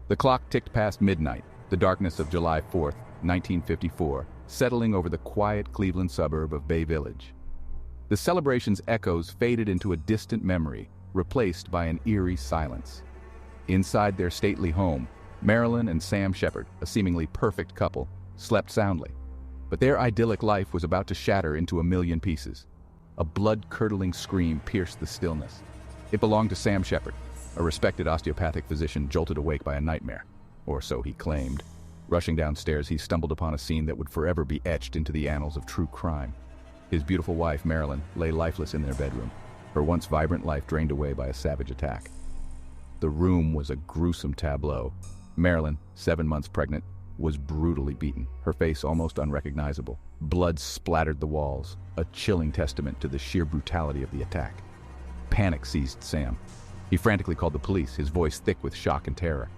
The clock ticked past midnight, the darkness of July 4th, 1954, settling over the quiet Cleveland suburb of Bay Village. The celebration's echoes faded into a distant memory, replaced by an eerie silence. Inside their stately home, Marilyn and Sam Sheppard, a seemingly perfect couple, slept soundly. But their idyllic life was about to shatter into a million pieces. A blood-curdling scream pierced the stillness. It belonged to Sam Sheppard, a respected osteopathic physician jolted awake by a nightmare, or so he claimed. Rushing downstairs, he stumbled upon a scene that would forever be etched into the annals of true crime. His beautiful wife, Marilyn, lay lifeless in their bedroom, her once vibrant life drained away by a savage attack. The room was a gruesome tableau. Marilyn, 7 months pregnant, was brutally beaten, her face almost unrecognizable. Blood splattered the walls, a chilling testament to the sheer brutality of the attack. Panic seized Sam. He frantically called the police, his voice thick with shock and terror.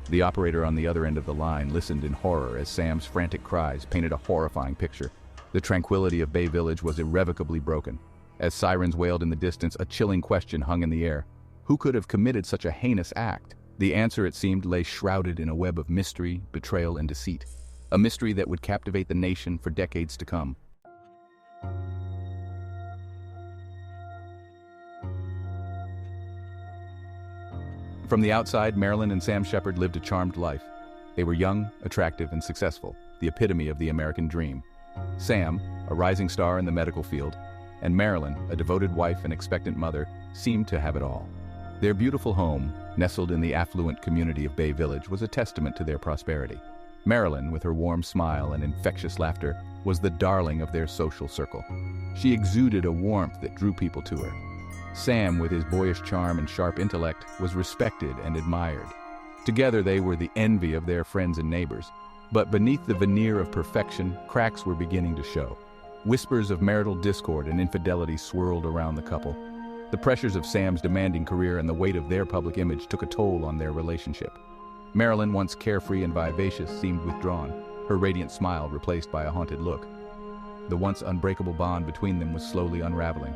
The operator on the other end of the line listened in horror as Sam's frantic cries painted a horrifying picture. The tranquility of Bay Village was irrevocably broken. As sirens wailed in the distance, a chilling question hung in the air. Who could have committed such a heinous act? The answer, it seemed, lay shrouded in a web of mystery, betrayal, and deceit. A mystery that would captivate the nation for decades to come. From the outside, Marilyn and Sam Sheppard lived a charmed life. They were young, attractive, and successful, the epitome of the American dream. Sam, a rising star in the medical field, and Marilyn, a devoted wife and expectant mother, seemed to have it all. Their beautiful home, nestled in the affluent community of Bay Village, was a testament to their prosperity. Marilyn, with her warm smile and infectious laughter, was the darling of their social circle. She exuded a warmth that drew people to her. Sam, with his boyish charm and sharp intellect, was respected and admired. Together they were the envy of their friends and neighbors. But beneath the veneer of perfection, cracks were beginning to show. Whispers of marital discord and infidelity swirled around the couple. The pressures of Sam's demanding career and the weight of their public image took a toll on their relationship. Marilyn, once carefree and vivacious, seemed withdrawn, her radiant smile replaced by a haunted look. The once unbreakable bond between them was slowly unraveling.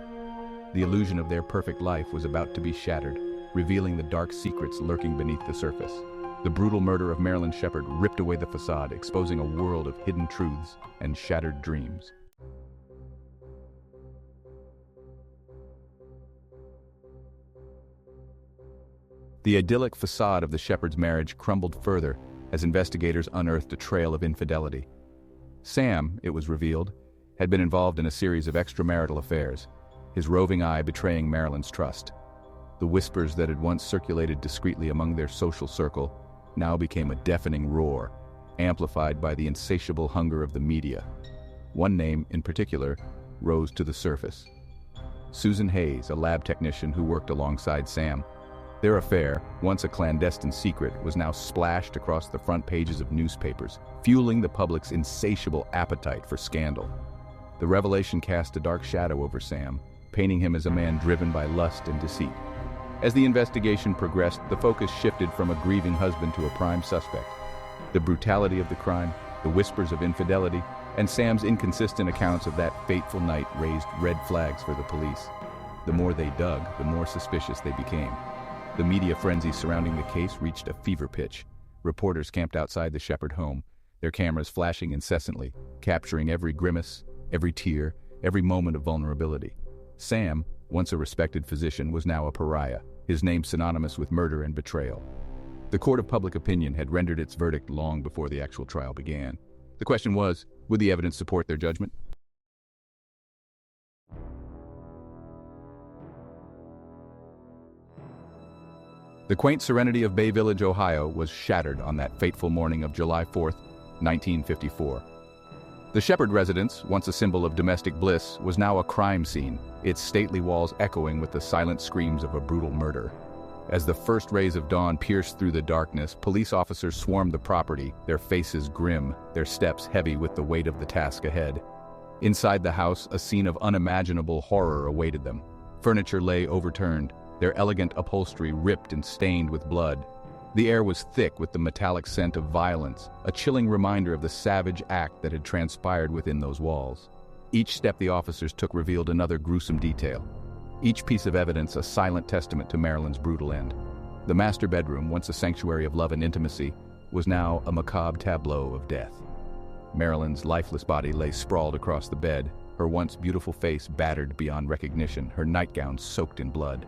The illusion of their perfect life was about to be shattered, revealing the dark secrets lurking beneath the surface. The brutal murder of Marilyn Sheppard ripped away the facade, exposing a world of hidden truths and shattered dreams. The idyllic facade of the Sheppards' marriage crumbled further as investigators unearthed a trail of infidelity. Sam, it was revealed, had been involved in a series of extramarital affairs, his roving eye betraying Marilyn's trust. The whispers that had once circulated discreetly among their social circle now became a deafening roar, amplified by the insatiable hunger of the media. One name, in particular, rose to the surface. Susan Hayes, a lab technician who worked alongside Sam. Their affair, once a clandestine secret, was now splashed across the front pages of newspapers, fueling the public's insatiable appetite for scandal. The revelation cast a dark shadow over Sam, painting him as a man driven by lust and deceit. As the investigation progressed, the focus shifted from a grieving husband to a prime suspect. The brutality of the crime, the whispers of infidelity, and Sam's inconsistent accounts of that fateful night raised red flags for the police. The more they dug, the more suspicious they became. The media frenzy surrounding the case reached a fever pitch. Reporters camped outside the Sheppard home, their cameras flashing incessantly, capturing every grimace, every tear, every moment of vulnerability. Sam, once a respected physician, was now a pariah, his name synonymous with murder and betrayal. The court of public opinion had rendered its verdict long before the actual trial began. The question was, would the evidence support their judgment? The quaint serenity of Bay Village, Ohio, was shattered on that fateful morning of July 4th, 1954. The Sheppard residence, once a symbol of domestic bliss, was now a crime scene, its stately walls echoing with the silent screams of a brutal murder. As the first rays of dawn pierced through the darkness, police officers swarmed the property, their faces grim, their steps heavy with the weight of the task ahead. Inside the house, a scene of unimaginable horror awaited them. Furniture lay overturned, their elegant upholstery ripped and stained with blood. The air was thick with the metallic scent of violence, a chilling reminder of the savage act that had transpired within those walls. Each step the officers took revealed another gruesome detail. Each piece of evidence a silent testament to Marilyn's brutal end. The master bedroom, once a sanctuary of love and intimacy, was now a macabre tableau of death. Marilyn's lifeless body lay sprawled across the bed, her once beautiful face battered beyond recognition, her nightgown soaked in blood.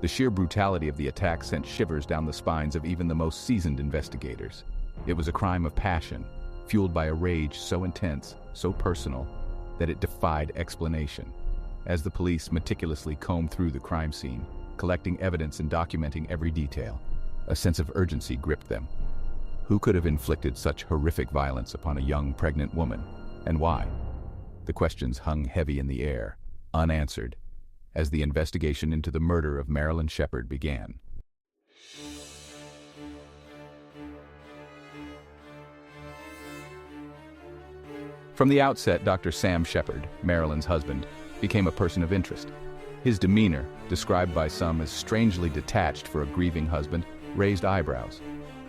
The sheer brutality of the attack sent shivers down the spines of even the most seasoned investigators. It was a crime of passion, fueled by a rage so intense, so personal, that it defied explanation. As the police meticulously combed through the crime scene, collecting evidence and documenting every detail, a sense of urgency gripped them. Who could have inflicted such horrific violence upon a young pregnant woman, and why? The questions hung heavy in the air, unanswered, as the investigation into the murder of Marilyn Sheppard began. From the outset, Dr. Sam Sheppard, Marilyn's husband, became a person of interest. His demeanor, described by some as strangely detached for a grieving husband, raised eyebrows.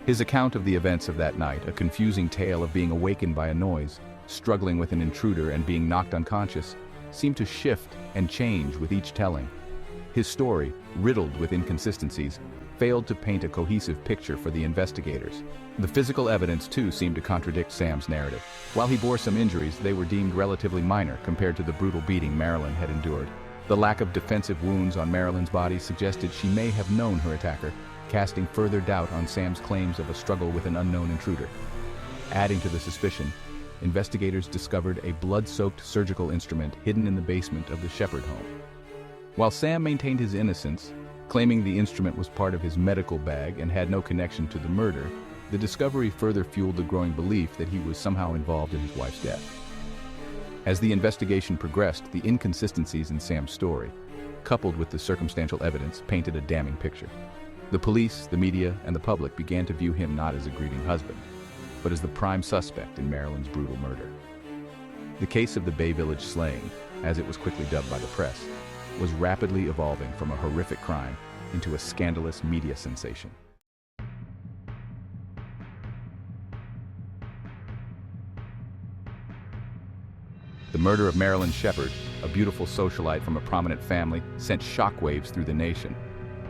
His account of the events of that night, a confusing tale of being awakened by a noise, struggling with an intruder and being knocked unconscious, seemed to shift and change with each telling. His story, riddled with inconsistencies, failed to paint a cohesive picture for the investigators. The physical evidence, too, seemed to contradict Sam's narrative. While he bore some injuries, they were deemed relatively minor compared to the brutal beating Marilyn had endured. The lack of defensive wounds on Marilyn's body suggested she may have known her attacker, casting further doubt on Sam's claims of a struggle with an unknown intruder. Adding to the suspicion, investigators discovered a blood-soaked surgical instrument hidden in the basement of the Sheppard home. While Sam maintained his innocence, claiming the instrument was part of his medical bag and had no connection to the murder, the discovery further fueled the growing belief that he was somehow involved in his wife's death. As the investigation progressed, the inconsistencies in Sam's story, coupled with the circumstantial evidence, painted a damning picture. The police, the media, and the public began to view him not as a grieving husband, but as the prime suspect in Marilyn's brutal murder. The case of the Bay Village slaying, as it was quickly dubbed by the press, was rapidly evolving from a horrific crime into a scandalous media sensation. The murder of Marilyn Sheppard, a beautiful socialite from a prominent family, sent shockwaves through the nation.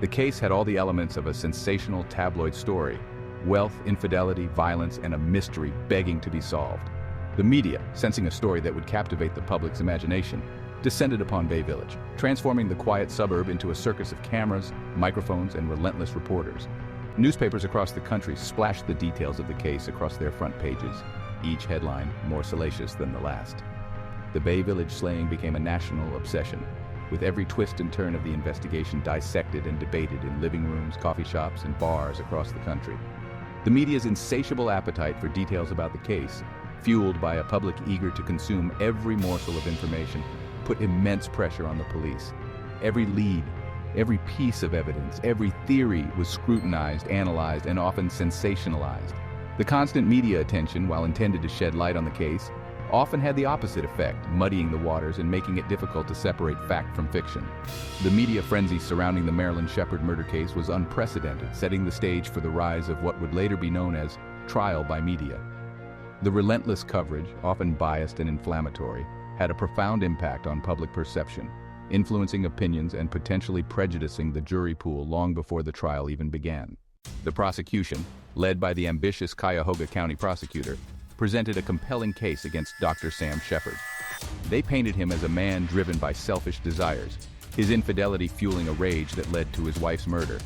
The case had all the elements of a sensational tabloid story: wealth, infidelity, violence, and a mystery begging to be solved. The media, sensing a story that would captivate the public's imagination, descended upon Bay Village, transforming the quiet suburb into a circus of cameras, microphones, and relentless reporters. Newspapers across the country splashed the details of the case across their front pages, each headline more salacious than the last. The Bay Village slaying became a national obsession, with every twist and turn of the investigation dissected and debated in living rooms, coffee shops, and bars across the country. The media's insatiable appetite for details about the case, fueled by a public eager to consume every morsel of information, put immense pressure on the police. Every lead, every piece of evidence, every theory was scrutinized, analyzed, and often sensationalized. The constant media attention, while intended to shed light on the case, often had the opposite effect, muddying the waters and making it difficult to separate fact from fiction. The media frenzy surrounding the Marilyn Sheppard murder case was unprecedented, setting the stage for the rise of what would later be known as trial by media. The relentless coverage, often biased and inflammatory, had a profound impact on public perception, influencing opinions and potentially prejudicing the jury pool long before the trial even began. The prosecution, led by the ambitious Cuyahoga County prosecutor, presented a compelling case against Dr. Sam Sheppard. They painted him as a man driven by selfish desires, his infidelity fueling a rage that led to his wife's murder.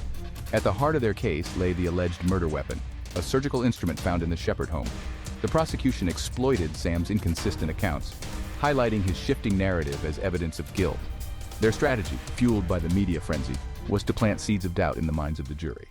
At the heart of their case lay the alleged murder weapon, a surgical instrument found in the Sheppard home. The prosecution exploited Sam's inconsistent accounts, highlighting his shifting narrative as evidence of guilt. Their strategy, fueled by the media frenzy, was to plant seeds of doubt in the minds of the jury.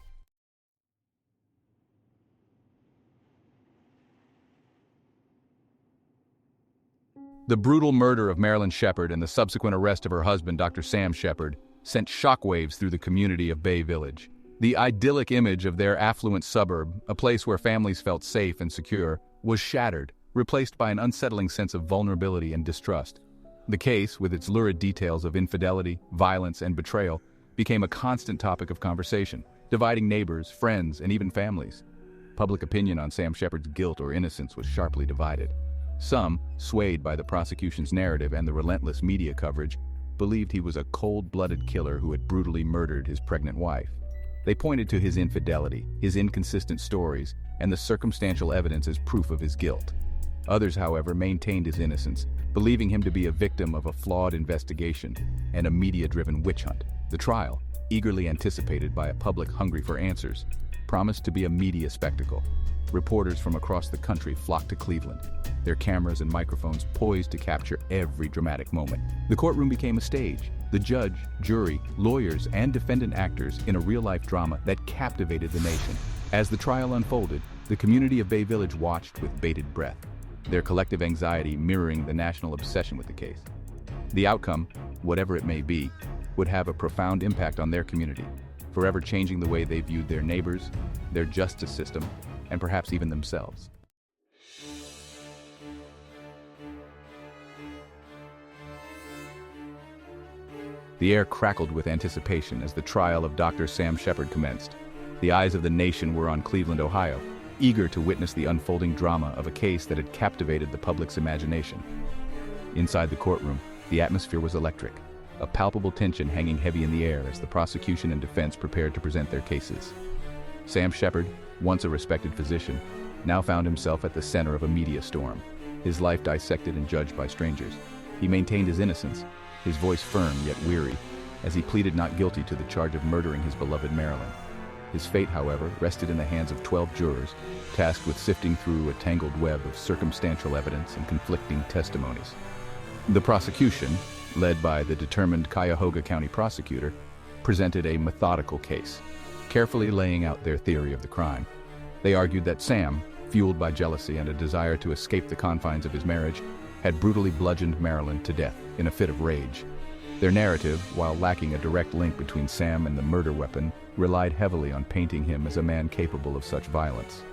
The brutal murder of Marilyn Sheppard and the subsequent arrest of her husband, Dr. Sam Sheppard, sent shockwaves through the community of Bay Village. The idyllic image of their affluent suburb, a place where families felt safe and secure, was shattered, replaced by an unsettling sense of vulnerability and distrust. The case, with its lurid details of infidelity, violence, and betrayal, became a constant topic of conversation, dividing neighbors, friends, and even families. Public opinion on Sam Sheppard's guilt or innocence was sharply divided. Some, swayed by the prosecution's narrative and the relentless media coverage, believed he was a cold-blooded killer who had brutally murdered his pregnant wife. They pointed to his infidelity, his inconsistent stories, and the circumstantial evidence as proof of his guilt. Others, however, maintained his innocence, believing him to be a victim of a flawed investigation and a media-driven witch hunt. The trial, eagerly anticipated by a public hungry for answers, promised to be a media spectacle. Reporters from across the country flocked to Cleveland, their cameras and microphones poised to capture every dramatic moment. The courtroom became a stage, the judge, jury, lawyers, and defendant actors in a real-life drama that captivated the nation. As the trial unfolded, the community of Bay Village watched with bated breath, their collective anxiety mirroring the national obsession with the case. The outcome, whatever it may be, would have a profound impact on their community, forever changing the way they viewed their neighbors, their justice system, and perhaps even themselves. The air crackled with anticipation as the trial of Dr. Sam Sheppard commenced. The eyes of the nation were on Cleveland, Ohio, eager to witness the unfolding drama of a case that had captivated the public's imagination. Inside the courtroom, the atmosphere was electric, a palpable tension hanging heavy in the air as the prosecution and defense prepared to present their cases. Sam Sheppard, once a respected physician, now found himself at the center of a media storm, his life dissected and judged by strangers. He maintained his innocence, his voice firm yet weary, as he pleaded not guilty to the charge of murdering his beloved Marilyn. His fate, however, rested in the hands of 12 jurors, tasked with sifting through a tangled web of circumstantial evidence and conflicting testimonies. The prosecution, led by the determined Cuyahoga County prosecutor, presented a methodical case, carefully laying out their theory of the crime. They argued that Sam, fueled by jealousy and a desire to escape the confines of his marriage, had brutally bludgeoned Marilyn to death in a fit of rage. Their narrative, while lacking a direct link between Sam and the murder weapon, relied heavily on painting him as a man capable of such violence.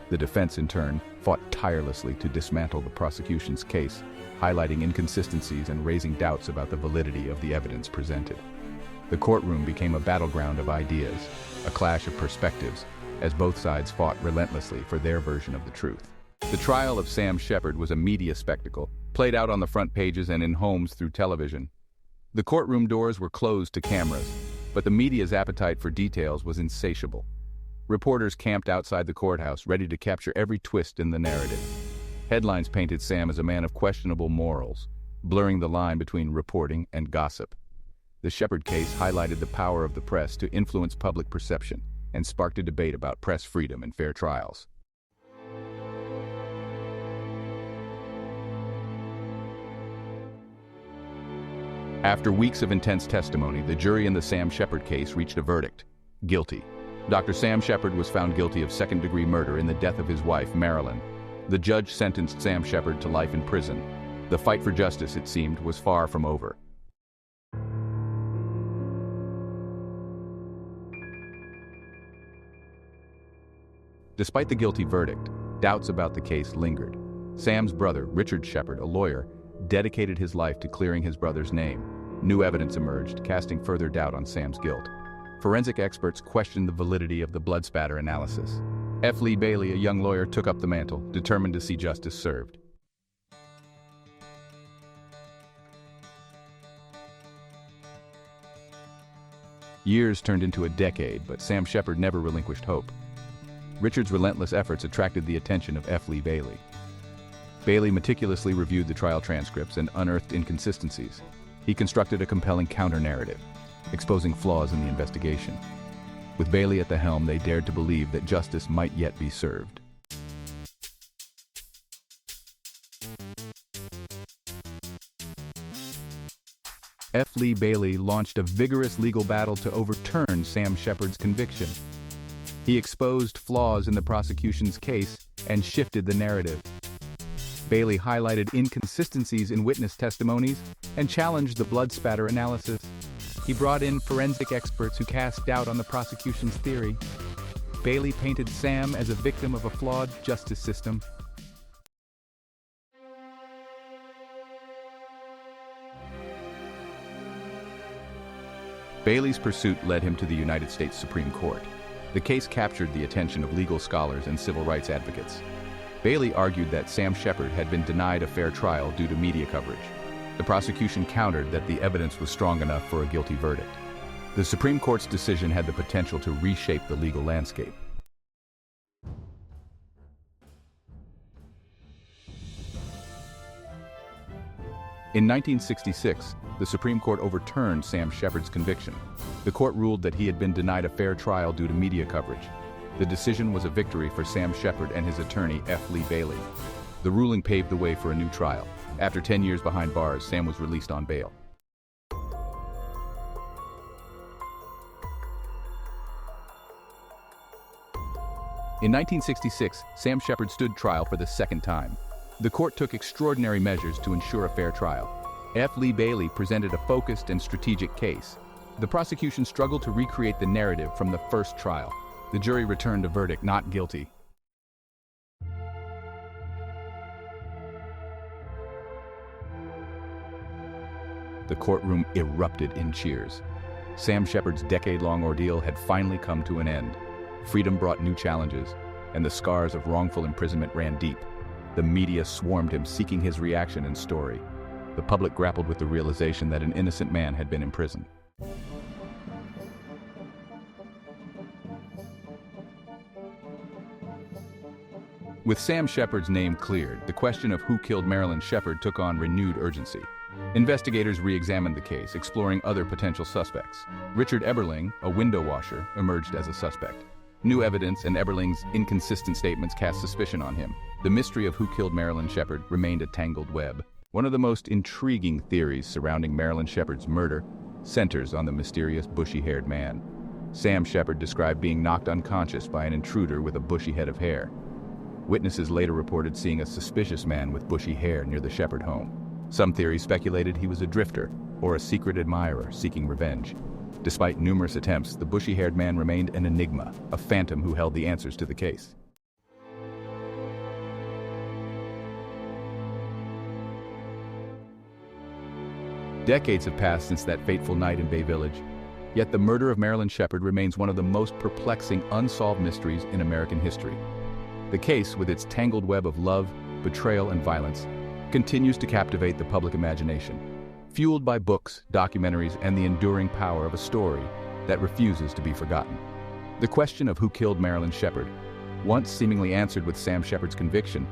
The defense, in turn, fought tirelessly to dismantle the prosecution's case, highlighting inconsistencies and raising doubts about the validity of the evidence presented. The courtroom became a battleground of ideas, a clash of perspectives, as both sides fought relentlessly for their version of the truth. The trial of Sam Sheppard was a media spectacle, played out on the front pages and in homes through television. The courtroom doors were closed to cameras, but the media's appetite for details was insatiable. Reporters camped outside the courthouse, ready to capture every twist in the narrative. Headlines painted Sam as a man of questionable morals, blurring the line between reporting and gossip. The Sheppard case highlighted the power of the press to influence public perception and sparked a debate about press freedom and fair trials. After weeks of intense testimony, the jury in the Sam Sheppard case reached a verdict: guilty. Dr. Sam Sheppard was found guilty of second-degree murder in the death of his wife, Marilyn. The judge sentenced Sam Sheppard to life in prison. The fight for justice, it seemed, was far from over. Despite the guilty verdict, doubts about the case lingered. Sam's brother, Richard Sheppard, a lawyer, dedicated his life to clearing his brother's name. New evidence emerged, casting further doubt on Sam's guilt. Forensic experts questioned the validity of the blood spatter analysis. F. Lee Bailey, a young lawyer, took up the mantle, determined to see justice served. Years turned into a decade, but Sam Sheppard never relinquished hope. Richard's relentless efforts attracted the attention of F. Lee Bailey. Bailey meticulously reviewed the trial transcripts and unearthed inconsistencies. He constructed a compelling counter-narrative, exposing flaws in the investigation. With Bailey at the helm, they dared to believe that justice might yet be served. F. Lee Bailey launched a vigorous legal battle to overturn Sam Sheppard's conviction. He exposed flaws in the prosecution's case and shifted the narrative. Bailey highlighted inconsistencies in witness testimonies and challenged the blood spatter analysis. He brought in forensic experts who cast doubt on the prosecution's theory. Bailey painted Sam as a victim of a flawed justice system. Bailey's pursuit led him to the United States Supreme Court. The case captured the attention of legal scholars and civil rights advocates. Bailey argued that Sam Sheppard had been denied a fair trial due to media coverage. The prosecution countered that the evidence was strong enough for a guilty verdict. The Supreme Court's decision had the potential to reshape the legal landscape. In 1966, the Supreme Court overturned Sam Sheppard's conviction. The court ruled that he had been denied a fair trial due to media coverage. The decision was a victory for Sam Sheppard and his attorney, F. Lee Bailey. The ruling paved the way for a new trial. After 10 years behind bars, Sam was released on bail. In 1966, Sam Sheppard stood trial for the second time. The court took extraordinary measures to ensure a fair trial. F. Lee Bailey presented a focused and strategic case. The prosecution struggled to recreate the narrative from the first trial. The jury returned a verdict, not guilty. The courtroom erupted in cheers. Sam Sheppard's decade-long ordeal had finally come to an end. Freedom brought new challenges, and the scars of wrongful imprisonment ran deep. The media swarmed him, seeking his reaction and story. The public grappled with the realization that an innocent man had been imprisoned. With Sam Sheppard's name cleared, the question of who killed Marilyn Sheppard took on renewed urgency. Investigators re-examined the case, exploring other potential suspects. Richard Eberling, a window washer, emerged as a suspect. New evidence and Eberling's inconsistent statements cast suspicion on him. The mystery of who killed Marilyn Sheppard remained a tangled web. One of the most intriguing theories surrounding Marilyn Sheppard's murder centers on the mysterious bushy-haired man. Sam Sheppard described being knocked unconscious by an intruder with a bushy head of hair. Witnesses later reported seeing a suspicious man with bushy hair near the Sheppard home. Some theories speculated he was a drifter or a secret admirer seeking revenge. Despite numerous attempts, the bushy-haired man remained an enigma, a phantom who held the answers to the case. Decades have passed since that fateful night in Bay Village, yet the murder of Marilyn Sheppard remains one of the most perplexing unsolved mysteries in American history. The case, with its tangled web of love, betrayal, and violence, continues to captivate the public imagination, fueled by books, documentaries, and the enduring power of a story that refuses to be forgotten. The question of who killed Marilyn Sheppard, once seemingly answered with Sam Sheppard's conviction,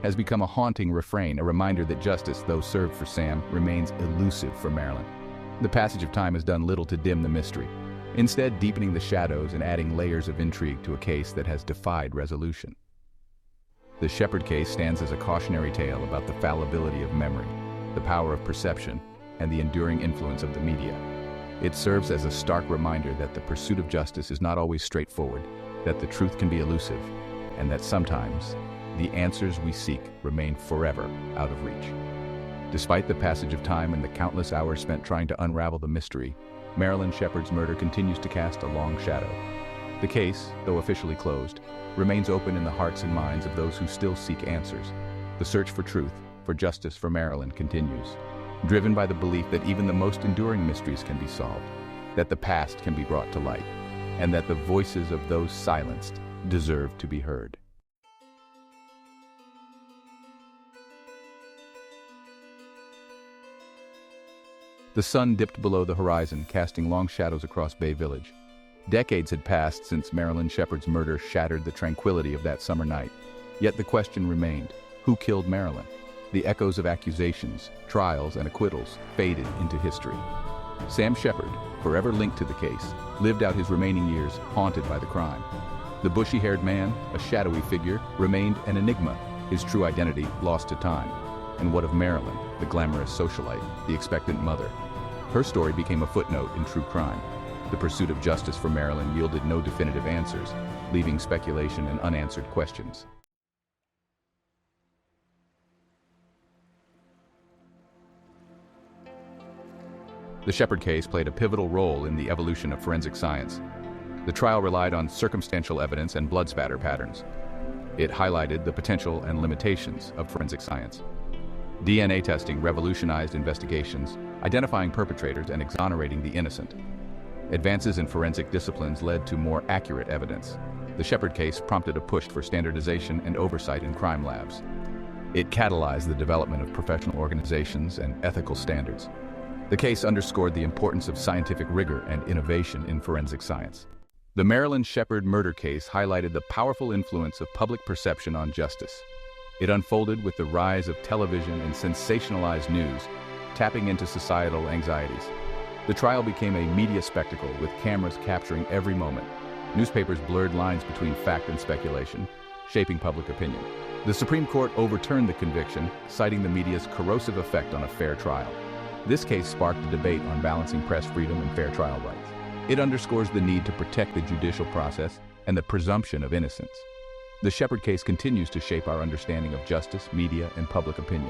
has become a haunting refrain, a reminder that justice, though served for Sam, remains elusive for Marilyn. The passage of time has done little to dim the mystery, instead deepening the shadows and adding layers of intrigue to a case that has defied resolution. The Sheppard case stands as a cautionary tale about the fallibility of memory, the power of perception, and the enduring influence of the media. It serves as a stark reminder that the pursuit of justice is not always straightforward, that the truth can be elusive, and that sometimes the answers we seek remain forever out of reach. Despite the passage of time and the countless hours spent trying to unravel the mystery, Marilyn Sheppard's murder continues to cast a long shadow. The case, though officially closed, remains open in the hearts and minds of those who still seek answers. The search for truth, for justice for Marilyn continues, driven by the belief that even the most enduring mysteries can be solved, that the past can be brought to light, and that the voices of those silenced deserve to be heard. The sun dipped below the horizon, casting long shadows across Bay Village. Decades had passed since Marilyn Sheppard's murder shattered the tranquility of that summer night. Yet the question remained, who killed Marilyn? The echoes of accusations, trials, and acquittals faded into history. Sam Sheppard, forever linked to the case, lived out his remaining years haunted by the crime. The bushy-haired man, a shadowy figure, remained an enigma, his true identity lost to time. And what of Marilyn, the glamorous socialite, the expectant mother? Her story became a footnote in true crime. The pursuit of justice for Marilyn yielded no definitive answers, leaving speculation and unanswered questions. The Sheppard case played a pivotal role in the evolution of forensic science. The trial relied on circumstantial evidence and blood spatter patterns. It highlighted the potential and limitations of forensic science. DNA testing revolutionized investigations, identifying perpetrators and exonerating the innocent. Advances in forensic disciplines led to more accurate evidence. The Sheppard case prompted a push for standardization and oversight in crime labs. It catalyzed the development of professional organizations and ethical standards. The case underscored the importance of scientific rigor and innovation in forensic science. The Marilyn Sheppard murder case highlighted the powerful influence of public perception on justice. It unfolded with the rise of television and sensationalized news, tapping into societal anxieties. The trial became a media spectacle, with cameras capturing every moment. Newspapers blurred lines between fact and speculation, shaping public opinion. The Supreme Court overturned the conviction, citing the media's corrosive effect on a fair trial. This case sparked a debate on balancing press freedom and fair trial rights. It underscores the need to protect the judicial process and the presumption of innocence. The Sheppard case continues to shape our understanding of justice, media, and public opinion.